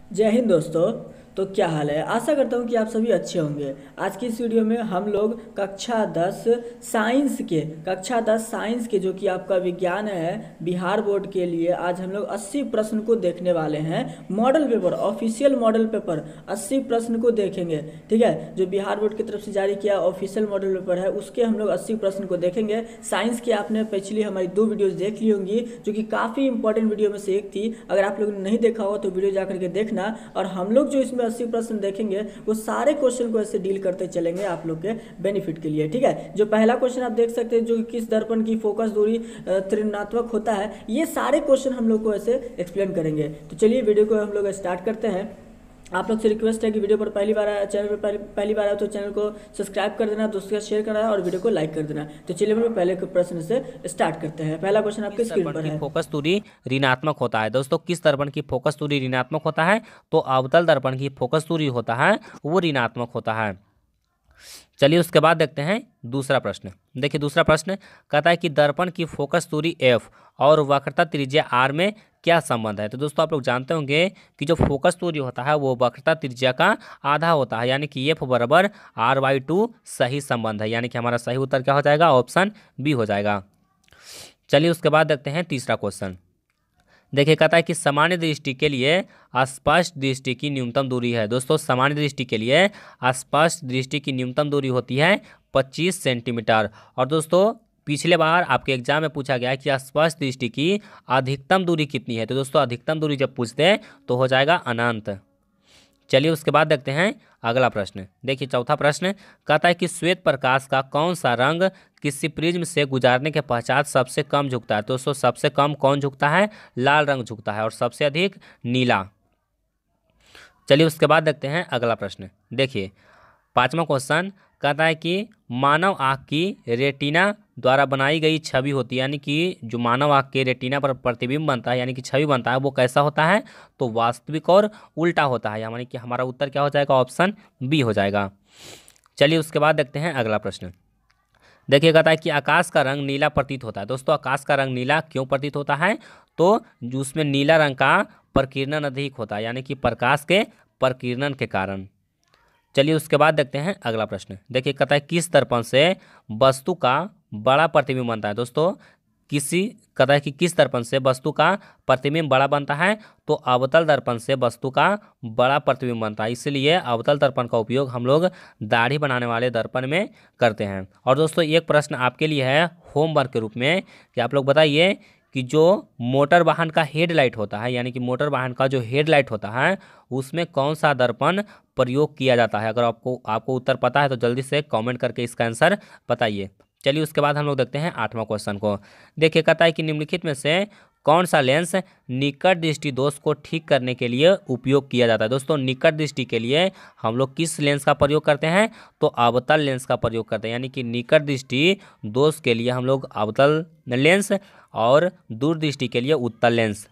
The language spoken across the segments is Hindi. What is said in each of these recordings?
जय हिंद दोस्तों। तो क्या हाल है? आशा करता हूँ कि आप सभी अच्छे होंगे। आज की इस वीडियो में हम लोग कक्षा 10 साइंस के जो कि आपका विज्ञान है बिहार बोर्ड के लिए, आज हम लोग 80 प्रश्न को देखने वाले हैं। Model paper, official model paper 80 प्रश्न को देखेंगे। ठीक है, जो बिहार बोर्ड की तरफ से जारी किया ऑफिशियल मॉडल पेपर है उसके हम लोग 80 प्रश्न को देखेंगे। साइंस की आपने पिछली हमारी 2 वीडियोस देख ली होंगी जो कि काफ़ी इंपॉर्टेंट वीडियो में से एक थी। अगर आप लोगों ने नहीं देखा हो तो वीडियो जा करके देखना। और हम लोग जो इसमें 80 प्रश्न देखेंगे वो सारे क्वेश्चन को ऐसे डील करते चलेंगे आप लोग के बेनिफिट के लिए। ठीक है, जो पहला क्वेश्चन आप देख सकते हैं जो किस दर्पण की फोकस दूरी त्रिज्यात्मक होता है, ये सारे क्वेश्चन हम लोग को ऐसे एक्सप्लेन करेंगे। तो चलिए वीडियो को हम लोग स्टार्ट करते हैं। आप लोग से रिक्वेस्ट है कि वीडियो पर पहली बार आया, चैनल पर पहली बार आया तो चैनल को सब्सक्राइब कर देना, दोस्तों के साथ शेयर करना और वीडियो को लाइक कर देना। तो चलिए हम लोग पहले प्रश्न से स्टार्ट करते हैं। पहला क्वेश्चन आपके किस स्क्रीन दर्पण पर की है। फोकस दूरी ऋणात्मक होता है? दोस्तों, किस दर्पण की फोकस दूरी ऋणात्मक होता है? तो अवतल दर्पण की फोकस दूरी होता है वो ऋणात्मक होता है। चलिए उसके बाद देखते हैं दूसरा प्रश्न। देखिए दूसरा प्रश्न कहता है कि दर्पण की फोकस दूरी एफ और वक्रता त्रिज्या आर में क्या संबंध है? तो दोस्तों आप लोग जानते होंगे कि जो फोकस दूरी होता है वो वक्रता त्रिज्या का आधा होता है, यानी कि एफ बराबर r/2 सही संबंध है, यानी कि हमारा सही उत्तर क्या हो जाएगा? ऑप्शन बी हो जाएगा। चलिए उसके बाद देखते हैं तीसरा क्वेश्चन। देखिए कहता है कि सामान्य दृष्टि के लिए स्पष्ट दृष्टि की न्यूनतम दूरी है। दोस्तों सामान्य दृष्टि के लिए स्पष्ट दृष्टि की न्यूनतम दूरी होती है 25 सेंटीमीटर। और दोस्तों पिछले बार आपके एग्जाम में पूछा गया है कि स्पष्ट दृष्टि की अधिकतम दूरी कितनी है। तो दोस्तों अधिकतम दूरी जब पूछते हैं तो हो जाएगा अनंत। चलिए उसके बाद देखते हैं अगला प्रश्न। देखिए चौथा प्रश्न कहता है कि श्वेत प्रकाश का कौन सा रंग किसी प्रिज्म से गुजारने के पश्चात सबसे कम झुकता है? तो दोस्तों सबसे कम कौन झुकता है? लाल रंग झुकता है और सबसे अधिक नीला। चलिए उसके बाद देखते हैं अगला प्रश्न। देखिए पांचवा क्वेश्चन कहता है कि मानव आँख की रेटिना द्वारा बनाई गई छवि होती है, यानी कि जो मानव आँख के रेटिना पर प्रतिबिंब बनता है यानी कि छवि बनता है वो कैसा होता है? तो वास्तविक और उल्टा होता है, यानी कि हमारा उत्तर क्या हो जाएगा? ऑप्शन बी हो जाएगा। चलिए उसके बाद देखते हैं अगला प्रश्न। देखिए कहता है कि आकाश का रंग नीला प्रतीत होता है। दोस्तों आकाश का रंग नीला क्यों प्रतीत होता है? तो जो उसमें नीला रंग का प्रकीर्णन अधिक होता है, यानी कि प्रकाश के प्रकीर्णन के कारण। चलिए उसके बाद देखते हैं अगला प्रश्न। देखिए कहता है किस दर्पण से वस्तु का बड़ा प्रतिबिंब बनता है? दोस्तों किसी कहता है कि किस दर्पण से वस्तु का प्रतिबिंब बड़ा बनता है? तो अवतल दर्पण से वस्तु का बड़ा प्रतिबिंब बनता है, इसलिए अवतल दर्पण का उपयोग हम लोग दाढ़ी बनाने वाले दर्पण में करते हैं। और दोस्तों एक प्रश्न आपके लिए है होमवर्क के रूप में कि आप लोग बताइए कि जो मोटर वाहन का हेडलाइट होता है, यानी कि मोटर वाहन का जो हेडलाइट होता है उसमें कौन सा दर्पण प्रयोग किया जाता है? अगर आपको आपको उत्तर पता है तो जल्दी से कमेंट करके इसका आंसर बताइए। चलिए उसके बाद हम लोग देखते हैं आठवां क्वेश्चन को। देखिए कहता है कि निम्नलिखित में से कौन सा लेंस निकट दृष्टि दोष को ठीक करने के लिए उपयोग किया जाता है? दोस्तों निकट दृष्टि के लिए हम लोग किस लेंस का प्रयोग करते हैं? तो अवतल लेंस का प्रयोग करते हैं, यानी कि निकट दृष्टि दोष के लिए हम लोग अवतल लेंस और दूर दृष्टि के लिए उत्तल लेंस।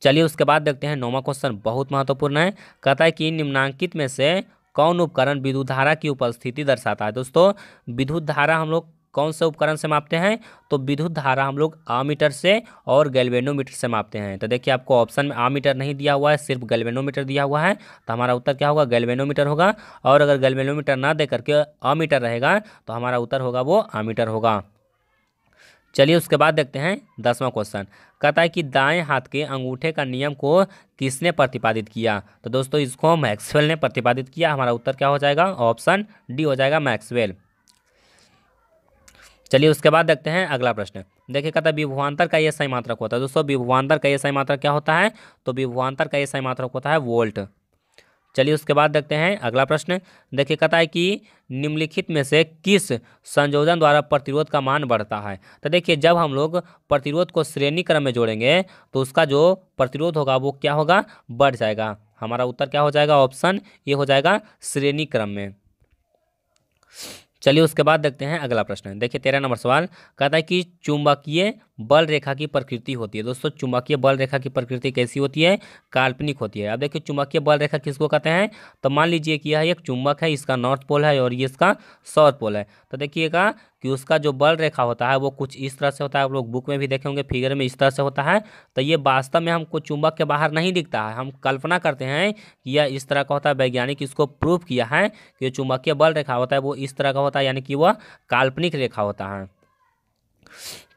चलिए उसके बाद देखते हैं नौवां क्वेश्चन, बहुत महत्वपूर्ण है। कहता है कि निम्नांकित में से कौन उपकरण विद्युत धारा की उपस्थिति दर्शाता है? दोस्तों विद्युत धारा हम लोग कौन से उपकरण से मापते हैं? तो विद्युत धारा हम लोग आमीटर से और गैल्वेनोमीटर से मापते हैं। तो देखिए आपको ऑप्शन में आमीटर नहीं दिया हुआ है, सिर्फ गैल्वेनोमीटर दिया हुआ है, तो हमारा उत्तर क्या होगा? गैल्वेनोमीटर होगा। और अगर गैल्वेनोमीटर ना दे करके अमीटर रहेगा तो हमारा उत्तर होगा वो आमीटर होगा। चलिए उसके बाद देखते हैं 10वां क्वेश्चन। कहता है कि दाएं हाथ के अंगूठे का नियम को किसने प्रतिपादित किया? तो दोस्तों इसको मैक्सवेल ने प्रतिपादित किया। हमारा उत्तर क्या हो जाएगा? ऑप्शन डी हो जाएगा, मैक्सवेल। चलिए उसके बाद देखते हैं अगला प्रश्न। देखिए कहता है विभवांतर का ये सही मात्रक होता है। दोस्तों विभवांतर का ये सही मात्रक क्या होता है? तो विभवांतर का ये सही मात्रक होता है वोल्ट। चलिए उसके बाद देखते हैं अगला प्रश्न। देखिए कहता है कि निम्नलिखित में से किस संयोजन द्वारा प्रतिरोध का मान बढ़ता है? तो देखिए जब हम लोग प्रतिरोध को श्रेणी क्रम में जोड़ेंगे तो उसका जो प्रतिरोध होगा वो क्या होगा? बढ़ जाएगा। हमारा उत्तर क्या हो जाएगा? ऑप्शन ये हो जाएगा, श्रेणी क्रम में। चलिए उसके बाद देखते हैं अगला प्रश्न। देखिए 13 नंबर सवाल कहता है कि चुंबकीय बल रेखा की प्रकृति होती है। दोस्तों चुंबकीय बल रेखा की प्रकृति कैसी होती है? काल्पनिक होती है। अब देखिए चुंबकीय बल रेखा किसको कहते हैं? तो मान लीजिए कि यह एक चुंबक है, इसका नॉर्थ पोल है और ये इसका साउथ पोल है। तो देखिएगा कि उसका जो बल रेखा होता है वो कुछ इस तरह से होता है, आप लोग बुक में भी देखे होंगे, फिगर में इस तरह से होता है। तो ये वास्तव में हमको चुंबक के बाहर नहीं दिखता है, हम कल्पना करते हैं कि यह इस तरह का होता है। वैज्ञानिक इसको प्रूव किया है कि जो चुंबकीय बल रेखा होता है वो इस तरह का होता है, यानी कि वह काल्पनिक रेखा होता है।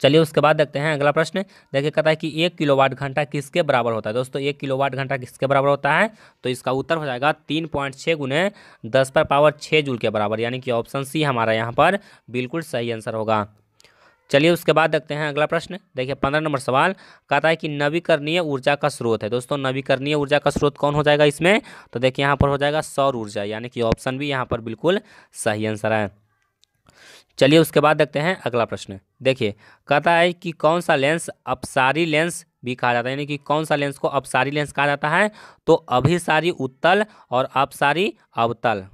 चलिए उसके बाद देखते हैं अगला प्रश्न। देखिए कहता है कि 1 किलोवाट घंटा किसके बराबर होता है? दोस्तों 1 किलोवाट घंटा किसके बराबर होता है? तो इसका उत्तर हो जाएगा 3.6 गुने 10⁻6 जूल के बराबर, यानी कि ऑप्शन सी हमारा यहाँ पर बिल्कुल सही आंसर होगा। चलिए उसके बाद देखते हैं अगला प्रश्न। देखिए 15 नंबर सवाल कहता है कि नवीकरणीय ऊर्जा का स्रोत है। दोस्तों नवीकरणीय ऊर्जा का स्रोत कौन हो जाएगा इसमें? तो देखिए यहाँ पर हो जाएगा सौर ऊर्जा, यानी कि ऑप्शन भी यहाँ पर बिल्कुल सही आंसर है। चलिए उसके बाद देखते हैं अगला प्रश्न। देखिए कहता है कि कौन सा लेंस अपसारी लेंस भी कहा जाता है, यानी कि कौन सा लेंस को अपसारी लेंस कहा जाता है? तो अभिसारी उत्तल और अपसारी अवतल।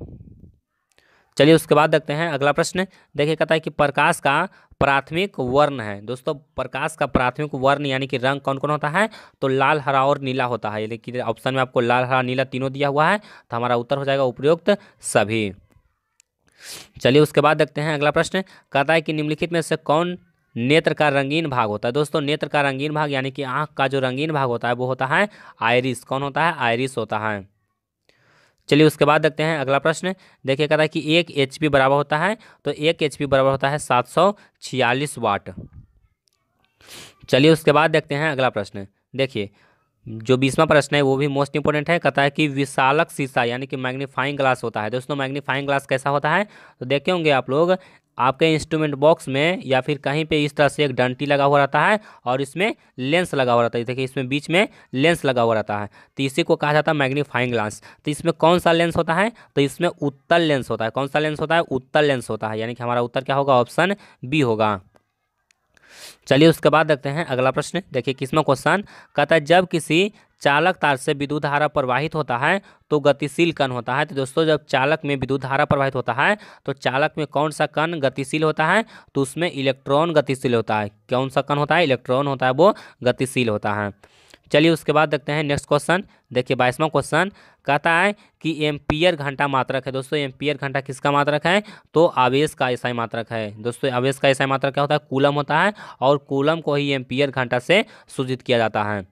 चलिए उसके बाद देखते हैं अगला प्रश्न। देखिए कहता है कि प्रकाश का प्राथमिक वर्ण है। दोस्तों प्रकाश का प्राथमिक वर्ण यानी कि रंग कौन कौन होता है? तो लाल, हरा और नीला होता है। लेकिन ऑप्शन में आपको लाल, हरा, नीला तीनों दिया हुआ है, तो हमारा उत्तर हो जाएगा उपयुक्त सभी। चलिए उसके बाद देखते हैं अगला प्रश्न। कहता है कि निम्नलिखित में से कौन नेत्र का रंगीन भाग होता है? दोस्तों नेत्र का रंगीन भाग यानी कि आंख का जो रंगीन भाग होता है वो होता है आइरिस। कौन होता है? आइरिस होता है। चलिए उसके बाद देखते हैं अगला प्रश्न। देखिए कहता है कि 1 HP बराबर होता है, तो 1 HP बराबर होता है 746 वाट। चलिए उसके बाद देखते हैं अगला प्रश्न। देखिए जो 20वां प्रश्न है वो भी मोस्ट इंपोर्टेंट है। कहता है कि विशालक शीशा यानी कि मैग्नीफाइंग ग्लास होता है। दोस्तों मैग्नीफाइंग ग्लास कैसा होता है? तो देखे होंगे आप लोग आपके इंस्ट्रूमेंट बॉक्स में या फिर कहीं पे इस तरह से एक डंटी लगा हुआ रहता है और इसमें लेंस लगा हुआ रहता है। देखिए इसमें बीच में लेंस लगा हुआ रहता है, तो इसी को कहा जाता है मैग्नीफाइंग ग्लास। तो इसमें कौन सा लेंस होता है? तो इसमें उत्तल लेंस होता है। कौन सा लेंस होता है? उत्तल लेंस होता है, यानी कि हमारा उत्तर क्या होगा? ऑप्शन बी होगा। चलिए उसके बाद देखते हैं अगला प्रश्न। देखिए किसमें क्वेश्चन कहता है जब किसी चालक तार से विद्युत धारा प्रवाहित होता है तो गतिशील कण होता है। तो दोस्तों जब चालक में विद्युत धारा प्रवाहित होता है तो चालक में कौन सा कण गतिशील होता है? तो उसमें इलेक्ट्रॉन गतिशील होता है। कौन सा कण होता है? इलेक्ट्रॉन होता है, वो गतिशील होता है। चलिए उसके बाद देखते हैं नेक्स्ट क्वेश्चन। देखिए 22वां क्वेश्चन कहता है कि एम्पियर घंटा मात्रक है। दोस्तों एम्पियर घंटा किसका मात्रक है? तो आवेश का एसआई मात्रक है। दोस्तों आवेश का एसआई मात्रक क्या होता है? कूलम होता है, और कूलम को ही एम्पियर घंटा से सूचित किया जाता है।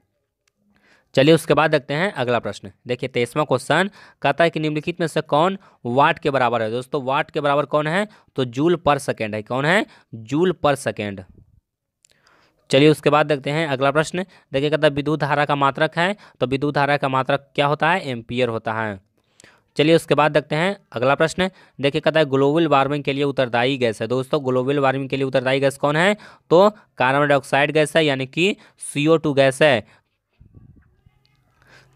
चलिए उसके बाद देखते हैं अगला प्रश्न। देखिए 23वां क्वेश्चन कहता है कि निम्नलिखित में से कौन वाट के बराबर है? दोस्तों वाट के बराबर कौन है? तो जूल पर सेकेंड है। कौन है? जूल पर सेकेंड। चलिए उसके बाद देखते हैं अगला प्रश्न। देखिए कहता है विद्युत धारा का मात्रक है, तो विद्युत धारा का मात्रक क्या होता है? एम्पियर होता है। चलिए उसके बाद देखते हैं अगला प्रश्न। देखिए कहता है ग्लोबल वार्मिंग के लिए उत्तरदायी गैस है। दोस्तों ग्लोबल वार्मिंग के लिए उत्तरदायी गैस कौन है? तो कार्बन डाइऑक्साइड गैस है, यानी कि CO2 गैस है।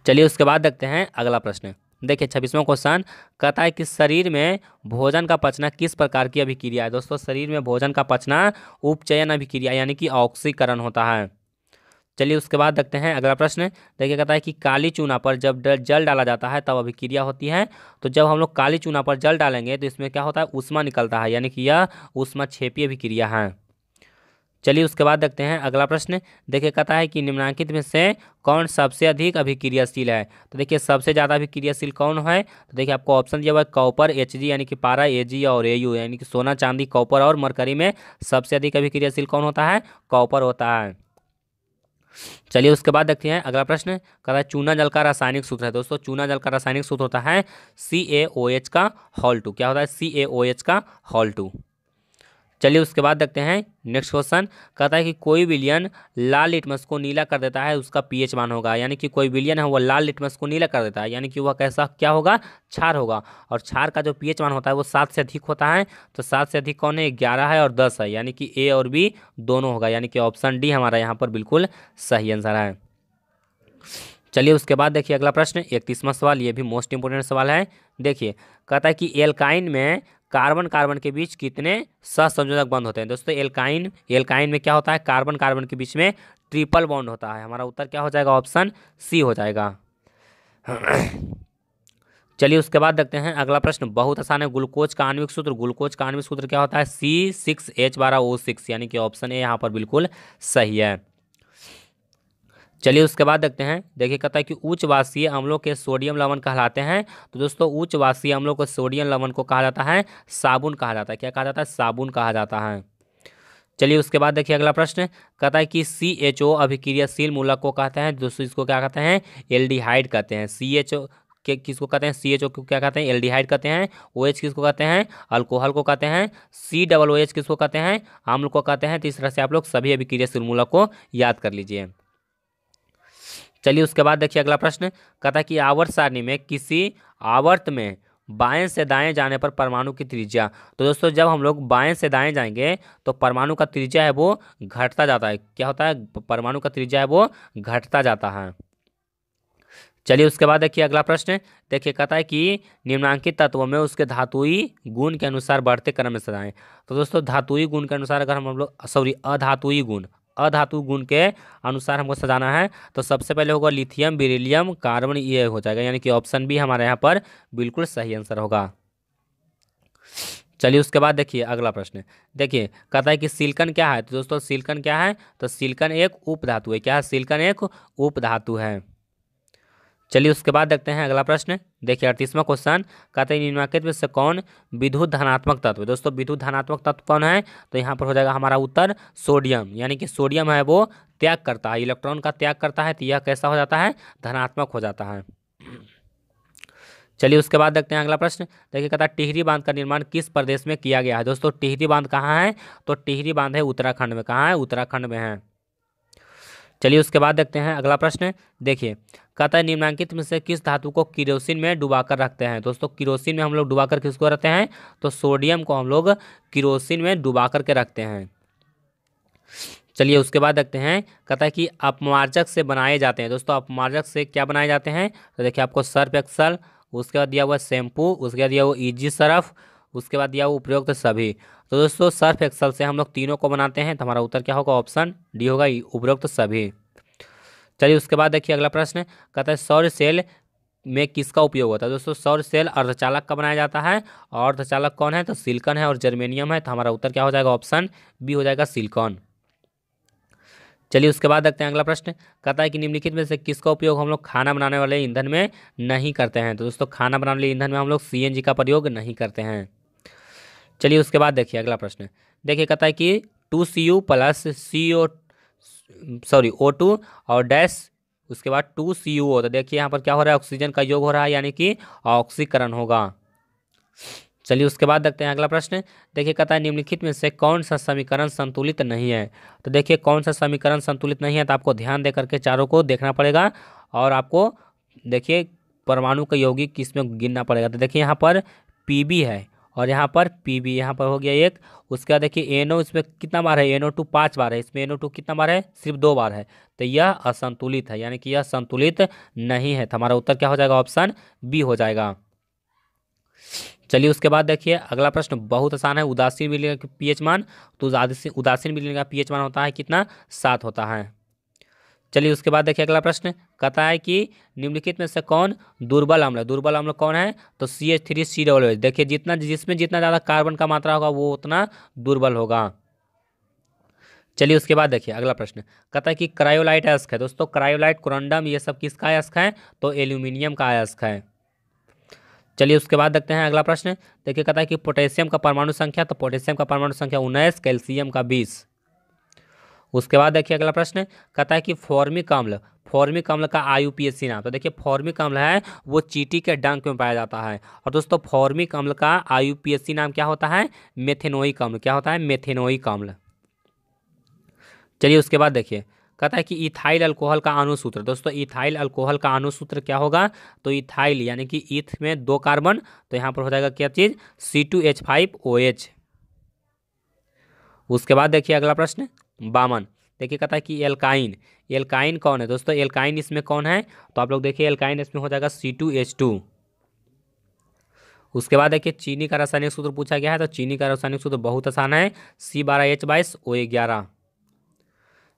चलिए उसके बाद देखते हैं अगला प्रश्न। देखिए 26वां क्वेश्चन कहता है कि शरीर में भोजन का पचना किस प्रकार की अभिक्रिया है? दोस्तों शरीर में भोजन का पचना उपचयन अभिक्रिया यानी कि ऑक्सीकरण होता है। चलिए उसके बाद देखते हैं अगला प्रश्न। देखिए कहता है कि काली चूना पर जब जल डाला जाता है तब अभिक्रिया होती है। तो जब हम लोग काली चूना पर जल डालेंगे तो इसमें क्या होता है? ऊष्मा निकलता है, यानी कि यह ऊष्माक्षेपी अभिक्रिया है। चलिए उसके बाद देखते हैं अगला प्रश्न। देखिए कहता है कि निम्नलिखित में से कौन सबसे अधिक अभिक्रियाशील है? तो देखिए सबसे ज़्यादा अभिक्रियाशील कौन है? तो देखिए आपको ऑप्शन दिया हुआ है कॉपर, Hg यानी कि पारा, Ag और Au यानी कि सोना, चांदी, कॉपर और मरकरी में सबसे अधिक अभिक्रियाशील कौन होता है? कॉपर होता है। चलिए उसके बाद देखते हैं अगला प्रश्न। कहता है चूना जल का रासायनिक सूत्र है। दोस्तों चूना जल का रासायनिक सूत्र होता है CaOH का होल 2। क्या होता है? CaOH का होल 2। चलिए उसके बाद देखते हैं नेक्स्ट क्वेश्चन। कहता है कि कोई विलयन लाल लिटमस को नीला कर देता है, उसका pH मान होगा। यानी कि कोई विलयन है वो लाल लिटमस को नीला कर देता है, यानी कि वह कैसा क्या होगा? क्षार होगा। और क्षार का जो pH मान होता है वो 7 से अधिक होता है। तो 7 से अधिक कौन है? 11 है और 10 है, यानी कि A और B दोनों होगा, यानी कि ऑप्शन डी हमारा यहाँ पर बिल्कुल सही आंसर है। चलिए उसके बाद देखिए अगला प्रश्न 31वां सवाल, ये भी मोस्ट इंपोर्टेंट सवाल है। देखिए कहता है कि एल्काइन में कार्बन कार्बन के बीच कितने सहसंयोजक बंध होते हैं? दोस्तों एल्काइन में क्या होता है? कार्बन कार्बन के बीच में ट्रिपल बॉन्ड होता है। हमारा उत्तर क्या हो जाएगा? ऑप्शन सी हो जाएगा। चलिए उसके बाद देखते हैं अगला प्रश्न, बहुत आसान है। ग्लूकोज का आणविक सूत्र, ग्लूकोज का आणविक सूत्र क्या होता है? C6H12O6, यानी कि ऑप्शन ए यहाँ पर बिल्कुल सही है। चलिए उसके बाद देखते हैं, देखिए कहता है कि उच्चवासीय अम्लों के सोडियम लवण कहलाते हैं। तो दोस्तों उच्चवासीय अम्लों को सोडियम लवण को कहा जाता है साबुन कहा जाता है। क्या कहा जाता है? साबुन कहा जाता है। चलिए उसके बाद देखिए अगला प्रश्न, कहता है कि CHO अभिक्रियाशील मूलक को कहते हैं। दोस्तों इसको क्या कहते हैं? एल्डिहाइड कहते हैं। CHO के किसको कहते हैं? CHO को क्या कहते हैं? एल्डिहाइड कहते हैं। OH किसको कहते हैं? अल्कोहल को कहते हैं। COOH किसको कहते हैं? अम्ल को कहते हैं। तो इस तरह से आप लोग सभी अभिक्रियाशील मूलक को याद कर लीजिए। चलिए उसके बाद देखिए अगला प्रश्न, कहता है कि आवर्त सारणी में किसी आवर्त में बाएं से दाएं जाने पर परमाणु की त्रिज्या। तो दोस्तों जब हम लोग बाएं से दाएं जाएंगे तो परमाणु का त्रिज्या है वो घटता जाता है। क्या होता है? परमाणु का त्रिज्या है वो घटता जाता है। चलिए उसके बाद देखिए अगला प्रश्न, देखिए कहता है कि निम्नांकित तत्वों में उसके धातुई गुण के अनुसार बढ़ते क्रम में सजाएं। तो दोस्तों धातुई गुण के अनुसार अगर हम लोग अधातु गुण के अनुसार हमको सजाना है तो सबसे पहले होगा लिथियम, बेरिलियम, कार्बन, ये हो जाएगा, यानी कि ऑप्शन बी हमारे यहाँ पर बिल्कुल सही आंसर होगा। चलिए उसके बाद देखिए अगला प्रश्न, देखिए कहता है कि सिलिकॉन क्या है। तो दोस्तों सिलिकॉन क्या है? तो सिलिकॉन एक उपधातु है। क्या है? सिलिकॉन एक उपधातु है। चलिए उसके बाद देखते हैं अगला प्रश्न, देखिए 38वां क्वेश्चन, कहते हैं निम्नलिखित में से कौन विद्युत धनात्मक तत्व है। दोस्तों विद्युत धनात्मक तत्व कौन है? तो यहाँ पर हो जाएगा हमारा उत्तर सोडियम, यानी कि सोडियम है वो त्याग करता है, इलेक्ट्रॉन का त्याग करता है। तो यह कैसा हो जाता है? धनात्मक हो जाता है। चलिए उसके बाद देखते हैं अगला प्रश्न, देखिए कहता है टिहरी बांध का निर्माण किस प्रदेश में किया गया है। दोस्तों टिहरी बांध कहाँ है? तो टिहरी बांध है उत्तराखंड में। कहाँ है? उत्तराखंड में है। चलिए उसके बाद देखते हैं अगला प्रश्न, देखिए कहता है निम्नलिखित में से किस धातु को किरोसिन में डुबाकर रखते हैं। दोस्तों किरोसिन में हम लोग डुबाकर किसको रखते हैं? तो सोडियम को हम लोग किरोसिन में डुबा करके रखते हैं। चलिए उसके बाद देखते हैं, कहता है कि अपमार्जक से बनाए जाते हैं। दोस्तों अपमार्जक से क्या बनाए जाते हैं? तो देखिए आपको सर्फ एक्सल, उसके बाद दिया हुआ शैम्पू, उसके बाद दिया हुआ इजी सर्फ, उसके बाद दिया हुआ उपरोक्त सभी। तो दोस्तों सर्फ एक्सल से हम लोग तीनों को बनाते हैं। तो हमारा उत्तर क्या होगा? ऑप्शन डी होगा, उपरोक्त सभी। चलिए उसके बाद देखिए अगला प्रश्न, कहता है सौर सेल में किसका उपयोग होता है। दोस्तों सौर सेल अर्धचालक का बनाया जाता है, और अर्धचालक कौन है? तो सिलिकॉन है और जर्मेनियम है। तो हमारा उत्तर क्या हो जाएगा? ऑप्शन बी हो जाएगा, सिलिकॉन। चलिए उसके बाद देखते हैं अगला प्रश्न, कहता है कि निम्नलिखित में से किसका उपयोग हम लोग खाना बनाने वाले ईंधन में नहीं करते हैं। तो दोस्तों खाना बनाने वाले ईंधन में हम लोग CNG का प्रयोग नहीं करते हैं। चलिए उसके बाद देखिए अगला प्रश्न, देखिए कहता है कि 2Cu प्लस O2 और डैश, उसके बाद 2CuO। तो देखिए यहाँ पर क्या हो रहा है? ऑक्सीजन का योग हो रहा है, यानी कि ऑक्सीकरण होगा। चलिए उसके बाद देखते हैं अगला प्रश्न, देखिए कहता है निम्नलिखित में से कौन सा समीकरण संतुलित नहीं है। तो देखिए कौन सा समीकरण संतुलित नहीं है, तो आपको ध्यान दे करके चारों को देखना पड़ेगा, और आपको देखिए परमाणु का यौगिक किसमें गिनना पड़ेगा। तो देखिए यहाँ पर Pb है और यहाँ पर Pb, यहाँ पर हो गया एक। उसके बाद देखिए NO, इसमें कितना बार है? NO2 5 बार है, इसमें NO2 कितना बार है? सिर्फ 2 बार है। तो यह असंतुलित है, यानी कि यह संतुलित नहीं है। तो हमारा उत्तर क्या हो जाएगा? ऑप्शन बी हो जाएगा। चलिए उसके बाद देखिए अगला प्रश्न बहुत आसान है, उदासीन विलयन का pH मान। तो उदासीन विलयन का pH मान होता है कितना? 7 होता है। चलिए उसके बाद देखिए अगला प्रश्न, कहता है कि निम्नलिखित में से कौन दुर्बल अम्ल है। दुर्बल अम्ल कौन है? तो CH3COOH। देखिए जिसमें जितना ज़्यादा कार्बन का मात्रा होगा वो उतना दुर्बल होगा। चलिए उसके बाद देखिए अगला प्रश्न, कहता है कि क्रायोलाइट अयस्क है। दोस्तों क्रायोलाइट, कोरंडम, ये सब किसका अयस्क है? तो एल्यूमिनियम का अयस्क है। चलिए उसके बाद देखते हैं अगला प्रश्न, देखिए कहता है कि पोटेशियम का परमाणु संख्या। तो पोटेशियम का परमाणु संख्या 19, कैल्शियम का 20। उसके बाद देखिए अगला प्रश्न, कहता है कि फॉर्मिक अम्ल का IUPAC नाम। तो देखिए फॉर्मिक अम्ल है वो चींटी के डंक में पाया जाता है। और दोस्तों फॉर्मिक अम्ल का IUPAC नाम क्या होता है? मेथेनोइक अम्ल। क्या होता है? मेथेनोइक अम्ल। चलिए उसके बाद देखिए कहता है कि इथाइल अल्कोहल का अणुसूत्र। दोस्तों इथाइल अल्कोहल का अणुसूत्र क्या होगा? तो इथाइल यानी कि ईथ में 2 कार्बन, तो यहाँ पर हो जाएगा क्या चीज़? C2H5OH। उसके बाद देखिए अगला प्रश्न 52, देखिए कहता है कि एल्काइन कौन है। दोस्तों एल्काइन इसमें कौन है? तो आप लोग देखिए एल्काइन इसमें हो जाएगा C2H2। उसके बाद देखिए चीनी का रासायनिक सूत्र पूछा गया है। तो चीनी का रासायनिक सूत्र बहुत आसान है, C12H22O11।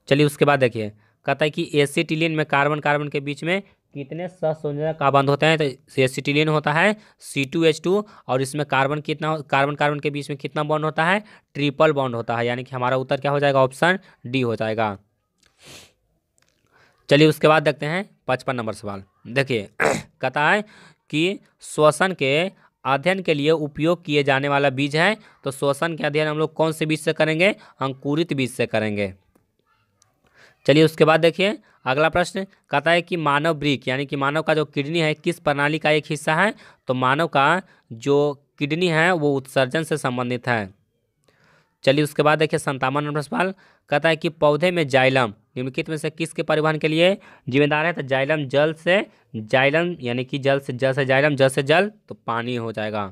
चलिए उसके बाद देखिए कहता है कि एसिटिलीन में कार्बन के बीच में कितने सहसंयोजक का बंध होते हैं? तो एसिटिलीन होता है C2H2, और इसमें कार्बन कितना, कार्बन कार्बन के बीच में कितना बॉन्ड होता है? ट्रिपल बॉन्ड होता है, यानी कि हमारा उत्तर क्या हो जाएगा? ऑप्शन डी हो जाएगा। चलिए उसके बाद देखते हैं 55 नंबर सवाल। देखिए कहता है कि श्वसन के अध्ययन के लिए उपयोग किए जाने वाला बीज है, तो श्वसन के अध्ययन हम लोग कौन से बीज से करेंगे? अंकुरित बीज से करेंगे। चलिए उसके बाद देखिए अगला प्रश्न कहता है कि मानव वृक्क यानी कि मानव का जो किडनी है किस प्रणाली का एक हिस्सा है? तो मानव का जो किडनी है वो उत्सर्जन से संबंधित है। चलिए उसके बाद देखिए 57 नंबर सवाल कहता है कि पौधे में जाइलम निम्नलिखित में से किसके परिवहन के लिए जिम्मेदार है? तो जाइलम जल से, जाइलम यानी कि जल से जाइलम, जल से जल तो पानी हो जाएगा।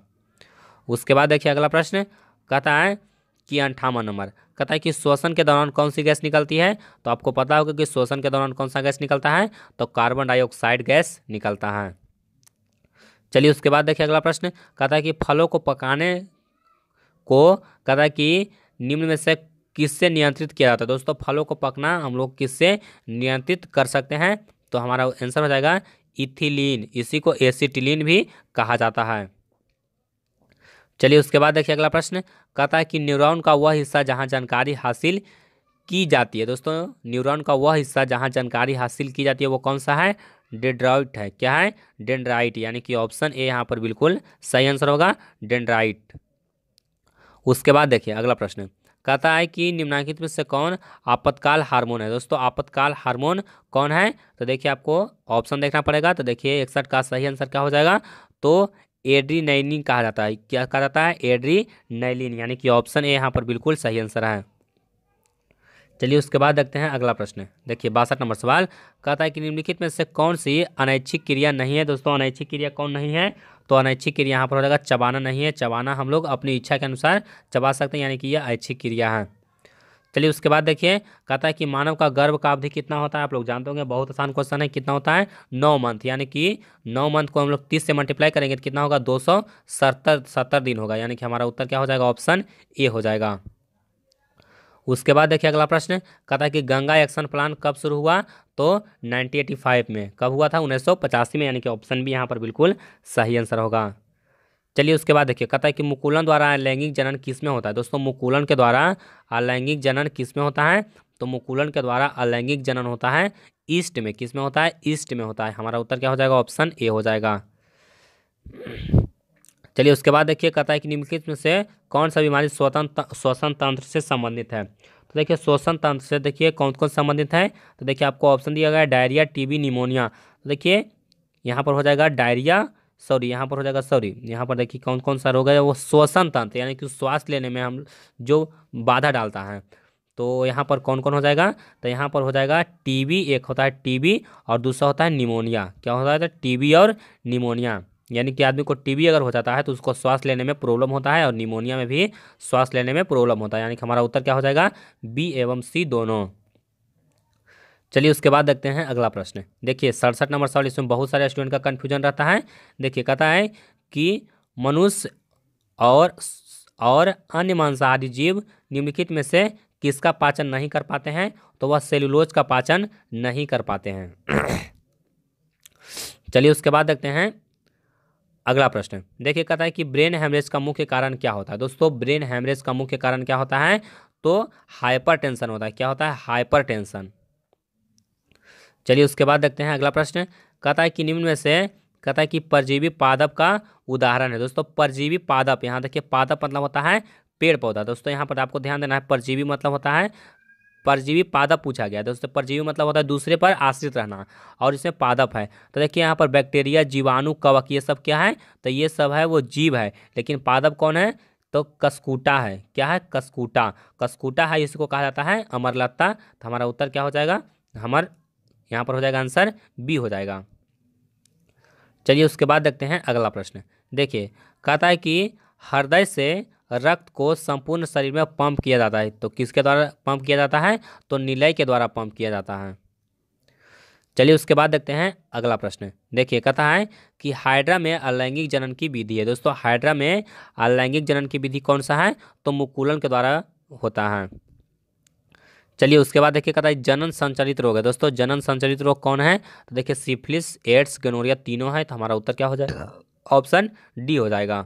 उसके बाद देखिए अगला प्रश्न कहता है कि 58 नंबर कहता है कि श्वसन के दौरान कौन सी गैस निकलती है? तो आपको पता होगा कि श्वसन के दौरान कौन सा गैस निकलता है? तो कार्बन डाइऑक्साइड गैस निकलता है। चलिए उसके बाद देखिए अगला प्रश्न कहता है कि फलों को पकाने को कहता है कि निम्न में से किससे नियंत्रित किया जाता है? दोस्तों फलों को पकना हम लोग किससे नियंत्रित कर सकते हैं? तो हमारा आंसर हो जाएगा इथिलीन, इसी को एसिटिलीन भी कहा जाता है। चलिए उसके बाद देखिए अगला प्रश्न कहता है कि न्यूरॉन का वह हिस्सा जहां जानकारी हासिल की जाती है। दोस्तों न्यूरॉन का वह हिस्सा जहां जानकारी हासिल की जाती है वो कौन सा है? डेंड्राइट है। क्या है? डेंड्राइट, यानी कि ऑप्शन ए यहाँ पर बिल्कुल सही आंसर होगा, डेंड्राइट। उसके बाद देखिए अगला प्रश्न कहता है कि निम्नलिखित में से कौन आपातकाल हार्मोन है? दोस्तों आपातकाल हार्मोन कौन है? तो देखिए आपको ऑप्शन देखना पड़ेगा। तो देखिए 61 का सही आंसर क्या हो जाएगा? तो एड्रीनलिन कहा जाता है। क्या कहा जाता है? एड्रीनलिन, यानी कि ऑप्शन ए यहाँ पर बिल्कुल सही आंसर है। चलिए उसके बाद देखते हैं अगला प्रश्न। देखिए 62 नंबर सवाल कहता है कि निम्नलिखित में से कौन सी अनैच्छिक क्रिया नहीं है? दोस्तों अनैच्छिक क्रिया कौन नहीं है? तो अनैच्छिक क्रिया यहाँ पर हो जाएगा चबाना नहीं है। चबाना हम लोग अपनी इच्छा के अनुसार चबा सकते हैं, यानी कि यह ऐच्छिक क्रिया है। चलिए उसके बाद देखिए कहता है कि मानव का गर्भ का अवधि कितना होता है? आप लोग जानते होंगे, बहुत आसान क्वेश्चन है। कितना होता है? 9 मंथ, यानी कि 9 मंथ को हम लोग 30 से मल्टीप्लाई करेंगे तो कितना होगा? 270 दिन होगा, यानी कि हमारा उत्तर क्या हो जाएगा? ऑप्शन ए हो जाएगा। उसके बाद देखिए अगला प्रश्न कहता है कि गंगा एक्शन प्लान कब शुरू हुआ? तो 1985 में। कब हुआ था? 1985 में, यानी कि ऑप्शन बी यहाँ पर बिल्कुल सही आंसर होगा। चलिए उसके बाद देखिए कहता है कि मुकुलन द्वारा अलैंगिक जनन किस में होता है? दोस्तों मुकुलन के द्वारा अलैंगिक जनन किस में होता है? तो मुकुलन के द्वारा अलैंगिक जनन होता है ईस्ट में। किस में होता है? ईस्ट में होता है। हमारा उत्तर क्या हो जाएगा? ऑप्शन ए हो जाएगा। चलिए उसके बाद देखिए कहता है कि निम्नलिखित में से कौन सा बीमारी श्वसन तंत्र से संबंधित है? तो देखिए श्वसन तंत्र से देखिए कौन कौन संबंधित है? तो देखिए आपको ऑप्शन दिया गया है डायरिया, टीबी, निमोनिया। तो देखिए यहाँ पर हो जाएगा डायरिया, यहाँ पर हो जाएगा यहाँ पर देखिए कौन कौन सा रोग है? वो श्वसन तंत्र, यानी कि श्वास लेने में हम जो बाधा डालता है। तो यहाँ पर कौन कौन हो जाएगा? तो यहाँ पर हो जाएगा टीबी, एक होता है टीबी और दूसरा होता है निमोनिया। क्या होता है? टीबी और निमोनिया, यानी कि आदमी को टीबी अगर हो जाता है तो उसको श्वास लेने में प्रॉब्लम होता है, और निमोनिया में भी श्वास लेने में प्रॉब्लम होता है, यानी कि हमारा उत्तर क्या हो जाएगा? बी एवं सी दोनों। चलिए उसके बाद देखते हैं अगला प्रश्न। देखिए 67 नंबर सवाल, इसमें बहुत सारे स्टूडेंट का कन्फ्यूजन रहता है। देखिए कहता है कि मनुष्य और अन्य मांसाहारी जीव निम्नलिखित में से किसका पाचन नहीं कर पाते हैं? तो वह सेलुलोज का पाचन नहीं कर पाते हैं। चलिए उसके बाद देखते हैं अगला प्रश्न। देखिए कहता है कि ब्रेन हैमरेज का मुख्य कारण क्या होता है? दोस्तों ब्रेन हैमरेज का मुख्य कारण क्या होता है? तो हाइपरटेंशन होता है। क्या होता है? हाइपरटेंशन। चलिए उसके बाद देखते हैं अगला प्रश्न। कहता है कि निम्न में से कहता है कि परजीवी पादप का उदाहरण है। दोस्तों परजीवी पादप, यहाँ देखिए पादप मतलब होता है पेड़ पौधा। दोस्तों यहाँ पर आपको ध्यान देना है, परजीवी मतलब होता है, परजीवी पादप पूछा गया। दोस्तों परजीवी मतलब होता है दूसरे पर आश्रित रहना, और इसमें पादप है। तो देखिए यहाँ पर बैक्टीरिया, जीवाणु, कवक, ये सब क्या है? तो ये सब है वो जीव है, लेकिन पादप कौन है? तो कसकूटा है। क्या है? कसकूटा। कसकूटा है, इसको कहा जाता है अमरलता। तो हमारा उत्तर क्या हो जाएगा? यहाँ पर हो जाएगा आंसर बी हो जाएगा। चलिए उसके बाद देखते हैं अगला प्रश्न। देखिए कहता है कि हृदय से रक्त को संपूर्ण शरीर में पंप किया जाता है, तो किसके द्वारा पंप किया जाता है? तो निलय के द्वारा पंप किया जाता है। चलिए उसके बाद देखते हैं अगला प्रश्न। देखिए कहता है कि हाइड्रा में अलैंगिक जनन की विधि है। दोस्तों हाइड्रा में अलैंगिक जनन की विधि कौन सा है? तो मुकुलन के द्वारा होता है। चलिए उसके बाद देखिए कहता है जनन संचालित रोग है दोस्तों। जनन संचालित रोग कौन है? तो देखिए सिफिलिस, एड्स, गोनोरिया तीनों है, तो हमारा उत्तर क्या हो जाएगा? ऑप्शन डी हो जाएगा।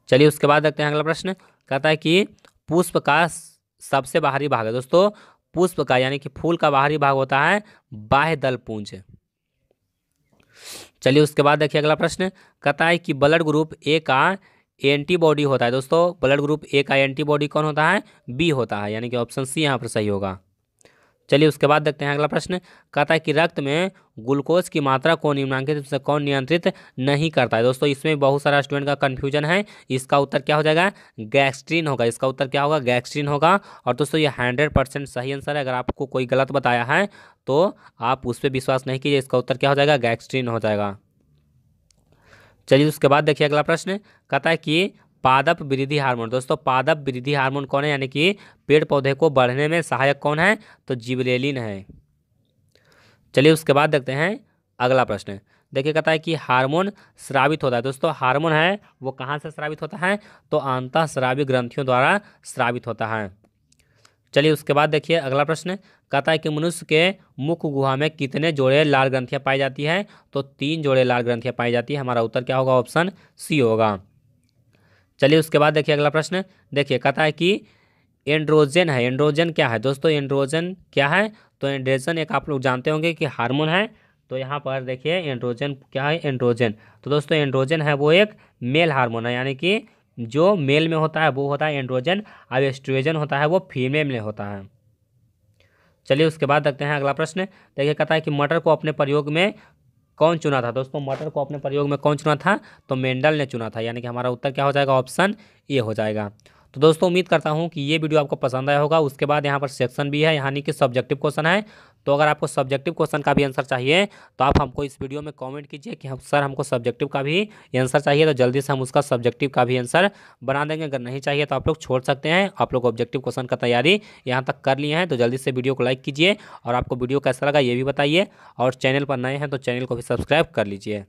चलिए उसके बाद देखते हैं अगला प्रश्न। कहता है कि पुष्प का सबसे बाहरी भाग है दोस्तों। पुष्प का यानी कि फूल का बाहरी भाग होता है बाह्य दल पुंज। चलिए उसके बाद देखिए अगला प्रश्न। कहता है कि ब्लड ग्रुप ए का एंटीबॉडी होता है दोस्तों। ब्लड ग्रुप ए का एंटीबॉडी कौन होता है? बी होता है, यानी कि ऑप्शन सी यहाँ पर सही होगा। चलिए उसके बाद देखते हैं अगला प्रश्न। कहता है कि रक्त में ग्लूकोज की मात्रा को निम्नांकित रूप से कौन नियंत्रित नहीं करता है दोस्तों। इसमें बहुत सारा स्टूडेंट का कन्फ्यूजन है। इसका उत्तर क्या हो जाएगा? गैस्ट्रिन होगा। इसका उत्तर क्या होगा? गैस्ट्रिन होगा। और दोस्तों ये 100% सही आंसर है। अगर आपको कोई गलत बताया है तो आप उस पर विश्वास नहीं कीजिए। इसका उत्तर क्या हो जाएगा? गैस्ट्रिन हो जाएगा। चलिए उसके बाद देखिए अगला प्रश्न। कहता है कि पादप वृद्धि हार्मोन दोस्तों। पादप वृद्धि हार्मोन कौन है, यानी कि पेड़ पौधे को बढ़ने में सहायक कौन है? तो जिबरेलिन है। चलिए उसके बाद देखते हैं अगला प्रश्न। देखिए कहता है कि हार्मोन स्रावित होता है दोस्तों। हार्मोन है वो कहाँ से स्रावित होता है? तो अंतःस्रावी ग्रंथियों द्वारा स्रावित होता है। चलिए उसके बाद देखिए अगला प्रश्न। कहता है कि मनुष्य के मुख गुहा में कितने जोड़े लाल ग्रंथियाँ पाई जाती है? तो 3 जोड़े लाल ग्रंथियाँ पाई जाती है। हमारा उत्तर क्या होगा? ऑप्शन सी होगा। चलिए उसके बाद देखिए अगला प्रश्न। देखिए कहता है कि एंड्रोजन है। एंड्रोजन क्या है दोस्तों? एंड्रोजन क्या है? तो एंड्रोजन एक आप लोग जानते होंगे कि हार्मोन है। तो यहाँ पर देखिए एंड्रोजन क्या है? एंड्रोजन, तो दोस्तों एंड्रोजन है वो एक मेल हार्मोन है, यानी कि जो मेल में होता है वो होता है एंड्रोजन, और एस्ट्रोजन होता है वो फीमेल में होता है। चलिए उसके बाद देखते हैं अगला प्रश्न। देखिए कहता है कि मटर को अपने प्रयोग में कौन चुना था दोस्तों? मटर को अपने प्रयोग में कौन चुना था? तो मेंडल ने चुना था, यानी कि हमारा उत्तर क्या हो जाएगा? ऑप्शन ए हो जाएगा। तो दोस्तों उम्मीद करता हूं कि ये वीडियो आपको पसंद आया होगा। उसके बाद यहाँ पर सेक्शन भी है, यानी कि सब्जेक्टिव क्वेश्चन है। तो अगर आपको सब्जेक्टिव क्वेश्चन का भी आंसर चाहिए तो आप हमको इस वीडियो में कमेंट कीजिए कि हम सर हमको सब्जेक्टिव का भी आंसर चाहिए, तो जल्दी से हम उसका सब्जेक्टिव का भी आंसर बना देंगे। अगर नहीं चाहिए तो आप लोग छोड़ सकते हैं। आप लोग ऑब्जेक्टिव क्वेश्चन का तैयारी यहाँ तक कर लिए हैं तो जल्दी से वीडियो को लाइक कीजिए, और आपको वीडियो कैसा लगा ये भी बताइए, और चैनल पर नए हैं तो चैनल को भी सब्सक्राइब कर लीजिए।